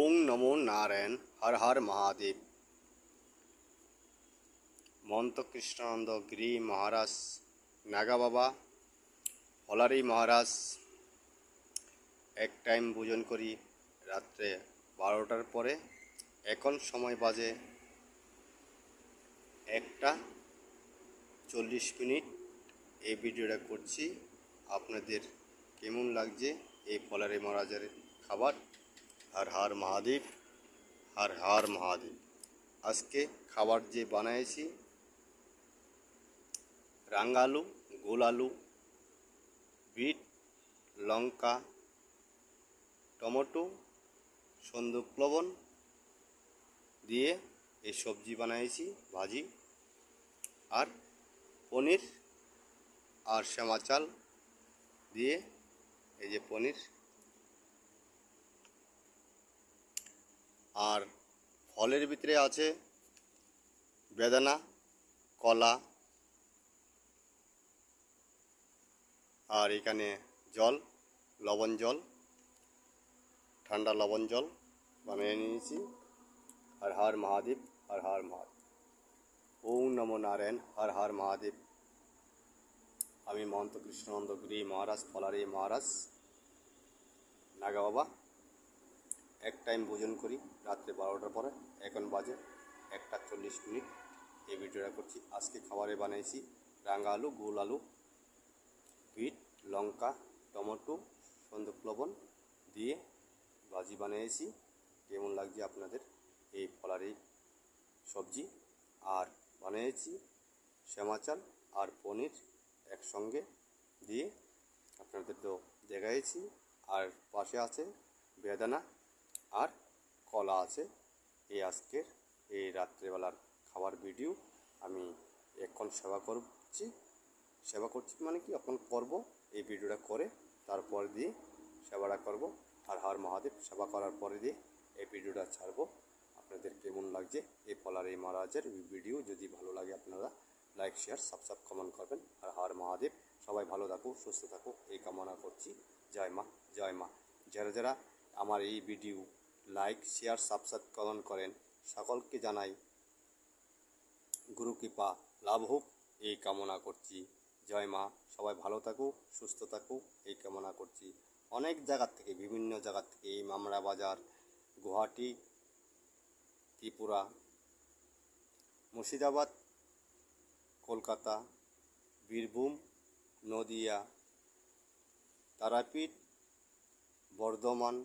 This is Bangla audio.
ওং নমো নারায়ণ। হর হর মহাদেব। মহন্ত কৃষ্ণানন্দ গিরি মহারাজ, নাগা বাবা, হলারি মহারাজ এক টাইম ভোজন করি রাত্রে 12টার পরে। এখন সময় বাজে 1:40। এই ভিডিওটা করছি। আপনাদের কেমন লাগছে এই হলারি মহারাজের খাবার? হর হর মহাদেব, হর হর মহাদেব। আজকে খাবার যে বানাইছি, রাঙা আলু, গোল আলু, বিট, লঙ্কা, টমেটো, সন্দুক লবণ দিয়ে এই সবজি বানাইছি, ভাজি, আর পনির আর শ্যামা চাল দিয়ে এই যে পনির, আর ফলের ভিতরে আছে বেদানা, কলা, আর এখানে জল, লবণ জল, ঠান্ডা লবণ জল বানিয়ে নিয়েছি। হর হর মহাদেব, হর হর মহাদেব। ওং নমো নারায়ণ। হর হর মহাদেব। আমি মহন্ত কৃষ্ণানন্দ গিরি মহারাজ, হলারি মহারাজ, নাগা বাবা এক টাইম ভোজন করি রাত্রে 12টার পরে। এখন বাজে 1:40। এই ভিডিওটা করছি। আজকে খাবারে বানাইছি রাঙা আলু, গোল আলু, বিট, লঙ্কা, টমেটো, সন্দুক লবণ দিয়ে ভাজি বানিয়েছি। কেমন লাগছে আপনাদের এই ফলারি সবজি? আর বানিয়েছি শ্যামা চাল আর পনির একসঙ্গে দিয়ে আপনাদের তো দেখাইছি। আর পাশে আছে বেদানা আর কলা আছে। এই আজকের এই রাত্রেবেলার খাবার ভিডিও আমি এখন সেবা করছি মানে কি, এখন করব। এই ভিডিওটা করে তারপর দিয়ে সেবাটা করব। আর হর মহাদেব। সেবা করার পরে দিয়ে এই ভিডিওটা ছাড়বো। আপনাদের কেমন লাগছে এই হলারি মহারাজের ভিডিও? যদি ভালো লাগে আপনারা লাইক, শেয়ার, সাবস্ক্রাইব, কমেন্ট করবেন। আর হর মহাদেব। সবাই ভালো থাকুক, সুস্থ থাকুক এই কামনা করছি। জয় মা, জয় মা। যারা যারা আমার এই video like, share, subscribe, comment করেন, সকলকে জানাই গুরু কৃপা লাভ হোক এই কামনা করছি। জয় মা। সবাই ভালো থাকুক, সুস্থ থাকুক এই কামনা করছি। অনেক জায়গার থেকে, বিভিন্ন জায়গার থেকে, এই মামরা বাজার, গুয়াহাটি, ত্রিপুরা, মুর্শিদাবাদ, কলকাতা, বীরভূম, নদিয়া, তারাপীঠ, বর্ধমান,